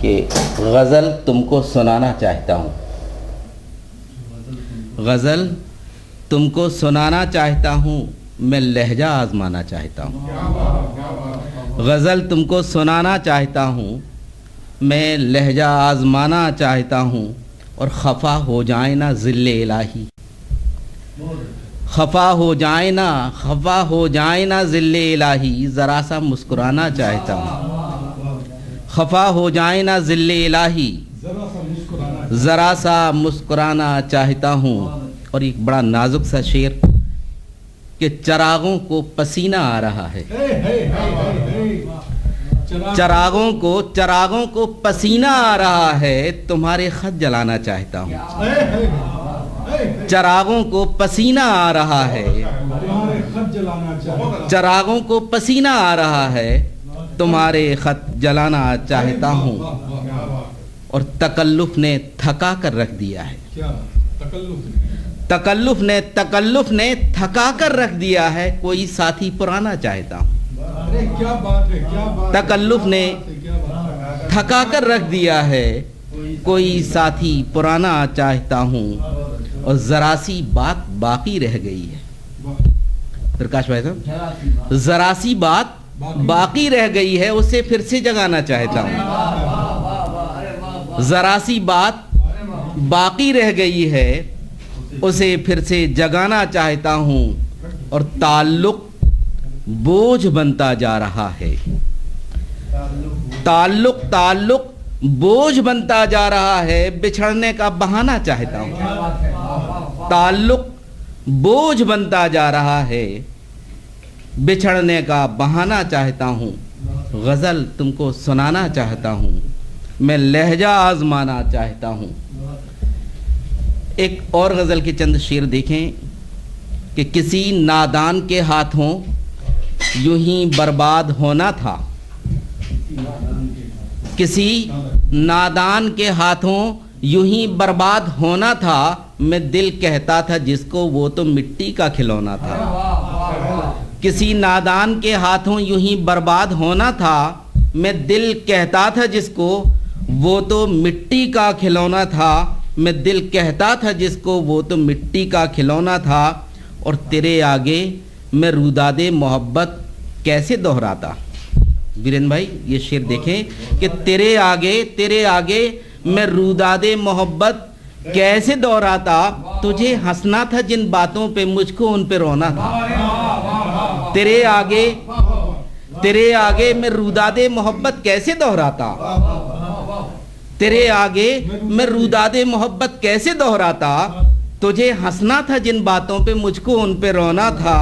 کہ غزل تم کو سنانا چاہتا ہوں، غزل تم کو سنانا چاہتا ہوں، میں لہجہ آزمانا چاہتا ہوں، غزل تم کو سنانا چاہتا ہوں، میں لہجہ آزمانا چاہتا ہوں، اور خفا ہو جائے نا ذل الہی، خفا ہو جائے نا ذل الہی، ذرا سا مسکرانا چاہتا ہوں، خفا ہو جائے نا ذل الہی، ذرا سا مسکرانا چاہتا ہوں۔ اور ایک بڑا نازک سا شعر کہ چراغوں کو پسینہ آ رہا ہے، چراغوں کو پسینہ آ رہا ہے، تمہارے خط جلانا چاہتا ہوں، چراغوں کو پسینہ آ رہا ہے، چراغوں کو پسینہ آ رہا ہے، تمہارے خط جلانا چاہتا ہوں۔ اور تکلف نے تھکا کر رکھ دیا ہے، تکلف نے تھکا کر رکھ دیا ہے، کوئی ساتھی پرانا چاہتا ہوں، تکلف نے تھکا کر رکھ دیا ہے، کوئی ساتھی پرانا چاہتا ہوں، اور ذرا سی بات باقی رہ گئی ہے، پرکاش بھائی صاحب، ذرا سی بات باقی رہ گئی ہے، اسے پھر سے جگانا چاہتا ہوں، ذرا سی بات باقی رہ گئی ہے، اسے پھر سے جگانا چاہتا ہوں، اور تعلق بوجھ بنتا جا رہا ہے، تعلق بوجھ بنتا جا رہا ہے، بچھڑنے کا بہانہ چاہتا ہوں، تعلق بوجھ بنتا جا رہا ہے، بچھڑنے کا بہانہ چاہتا ہوں، غزل تم کو سنانا چاہتا ہوں، میں لہجہ آزمانا چاہتا ہوں۔ ایک اور غزل کے چند شعر دیکھیں کہ کسی نادان کے ہاتھوں یوں ہی برباد ہونا تھا، کسی نادان کے ہاتھوں یوں ہی برباد ہونا تھا، میں دل کہتا تھا جس کو وہ تو مٹی کا کھلونا تھا، کسی نادان کے ہاتھوں یوں ہی برباد ہونا تھا، میں دل کہتا تھا جس کو وہ تو مٹی کا کھلونا تھا، میں دل کہتا تھا جس کو وہ تو مٹی کا کھلونا تھا، اور تیرے آگے میں روداد محبت کیسے دہراتا۔ ویرین بھائی یہ شعر دیکھیں کہ تیرے آگے میں روداد محبت کیسے دہراتا، تجھے ہنسنا تھا جن باتوں پہ مجھ کو ان پہ رونا تھا، تیرے آگے میں روداد محبت کیسے دہراتا، تیرے آگے میں روداد محبت کیسے دہراتا، تجھے ہنسنا تھا جن باتوں پہ مجھ کو ان پہ رونا تھا،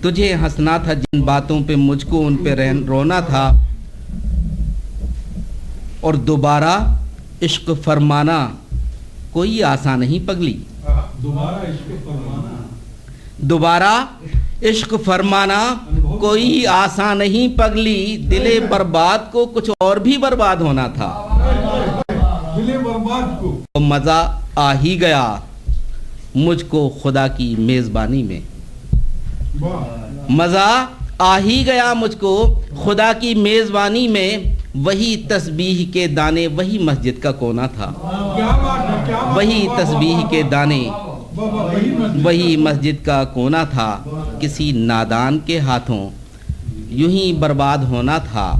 تجھے ہنسنا تھا جن باتوں پہ مجھ کو ان پہ رونا تھا، اور دوبارہ عشق فرمانا کوئی آسان نہیں پگلی، دوبارہ عشق فرمانا کوئی آسان نہیں پگلی، دل برباد کو کچھ اور بھی برباد ہونا تھا، مزہ آ ہی گیا مجھ کو خدا کی میزبانی میں، مزہ آ ہی گیا مجھ کو خدا کی میزبانی میں، وہی تسبیح کے دانے وہی مسجد کا کونا تھا، وہی تسبیح کے دانے وہی مسجد کا کونا تھا، کسی نادان کے ہاتھوں یوں ہی برباد ہونا تھا،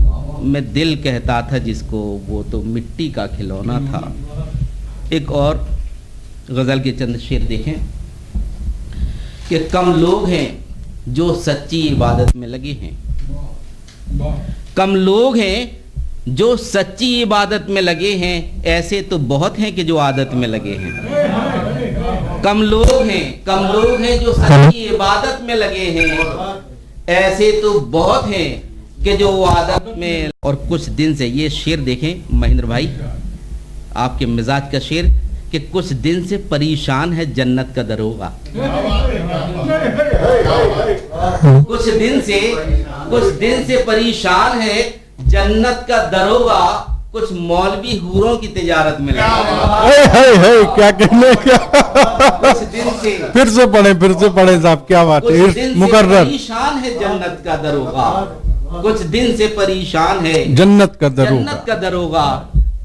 میں دل کہتا تھا جس کو وہ تو مٹی کا کھلونا تھا۔ ایک اور غزل کے چند شعر دیکھیں کہ کم لوگ ہیں جو سچی عبادت میں لگے ہیں، کم لوگ ہیں جو سچی عبادت میں لگے ہیں، ایسے تو بہت ہیں کہ جو عادت میں لگے ہیں، کم لوگ ہیں جو سچی عبادت میں لگے ہیں، ایسے تو بہت ہیں کہ جو عادت میں۔ اور کچھ دن سے یہ شعر دیکھیں مہندر بھائی آپ کے مزاج کا شعر کہ کچھ دن سے پریشان ہے جنت کا دروغہ، کچھ دن سے پریشان ہے جنت کا دروغہ، کچھ مولوی حوروں کی تجارت میں لگے، کیا کہنے کا، کچھ دن سے پھر سے پڑھیں صاحب، کیا بات ہے، مقرر، پریشان ہے جنت کا دروغہ، کچھ دن سے پریشان ہے جنت کا دروغہ،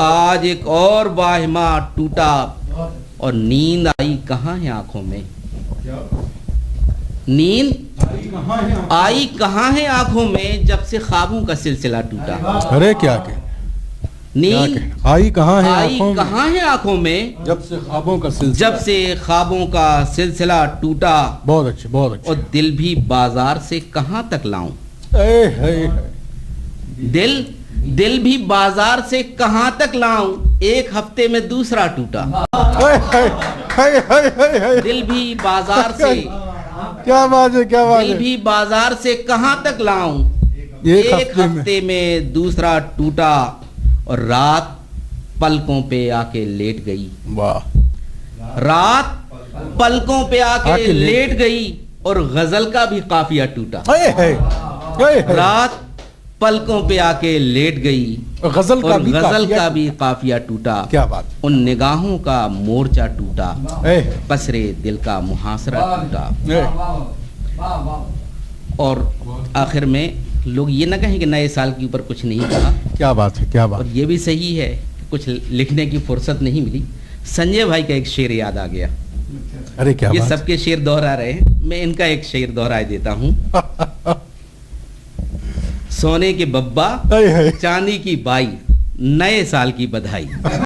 آج ایک اور واہمہ ٹوٹا اور نیند آئی کہاں ہے آنکھوں میں نیند آئی کہاں ہے آنکھوں میں جب سے خوابوں کا سلسلہ ٹوٹا ارے کیا کہ نیند آئی کہاں ہے آئی آنکھوں میں کہاں ہے آنکھوں میں جب سے خوابوں کا سلسلہ جب سے خوابوں کا سلسلہ ٹوٹا بہت اچھے بہت اور اچھے دل بھی بازار سے کہاں تک لاؤں اے ہے دل بھی بازار سے کہاں تک لاؤں ایک ہفتے میں دوسرا ٹوٹا دل بھی بازار سے کیا بات ہے کیا بات دل ہے بھی بازار سے کہاں تک لاؤں ایک ایک ہفتے میں دوسرا ٹوٹا اور رات پلکوں پہ آ کے لیٹ گئی واہ رات پلکوں پہ آ آ کے کے لیٹ گئی اور غزل کا بھی قافیہ ٹوٹا رات پلکوں پہ آ کے لیٹ گئی غزل کا اور بھی غزل قافیہ کا بھی قافیہ ٹوٹا کیا بات ان نگاہوں کا مورچہ ٹوٹا اے پسرے دل کا محاصرہ ٹوٹا اے اور آخر میں لوگ یہ نہ کہیں کہ نئے سال کے اوپر کچھ نہیں کہا کیا بات ہے کیا اور بات یہ بھی صحیح ہے کہ کچھ لکھنے کی فرصت نہیں ملی سنجے بھائی کا ایک شعر یاد آ گیا ارے کیا یہ بات سب کے شعر دہرا رہے ہیں میں ان کا ایک شعر دہرائے دیتا ہوں سونے کے ببا اے ہے چاندی کی بائی نئے سال کی بدھائی